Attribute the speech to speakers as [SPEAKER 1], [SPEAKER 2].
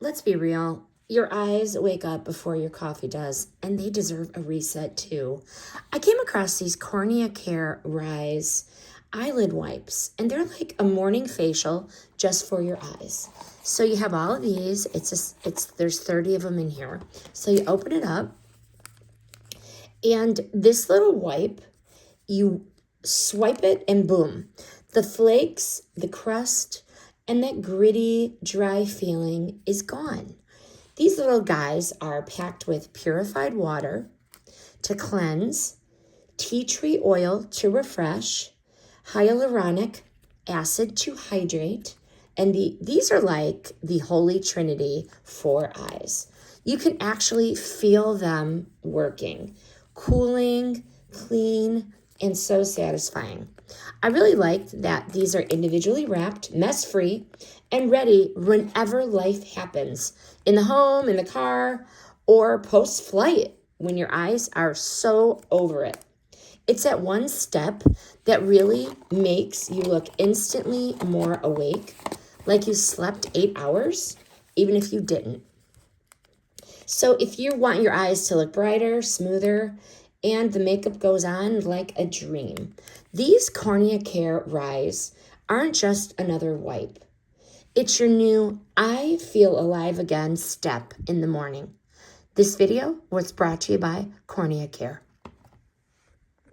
[SPEAKER 1] let's be real. Your eyes wake up before your coffee does, and they deserve a reset too. I came across these CorneaCare Rise eyelid wipes, and they're like a morning facial just for your eyes. So you have all of these. There's 30 of them in here. So you open it up, and this little wipe, you swipe it, and boom, the flakes, the crust, and that gritty, dry feeling is gone. These little guys are packed with purified water to cleanse, tea tree oil to refresh, hyaluronic acid to hydrate, and these are like the holy trinity for eyes. You can actually feel them working, cooling, clean, and so satisfying. I really liked that these are individually wrapped, mess-free, and ready whenever life happens, in the home, in the car, or post-flight when your eyes are so over it. It's that one step that really makes you look instantly more awake, like you slept 8 hours, even if you didn't. So if you want your eyes to look brighter, smoother, and the makeup goes on like a dream, these CorneaCare Rise aren't just another wipe. It's your new I feel alive again step in the morning. This video was brought to you by CorneaCare.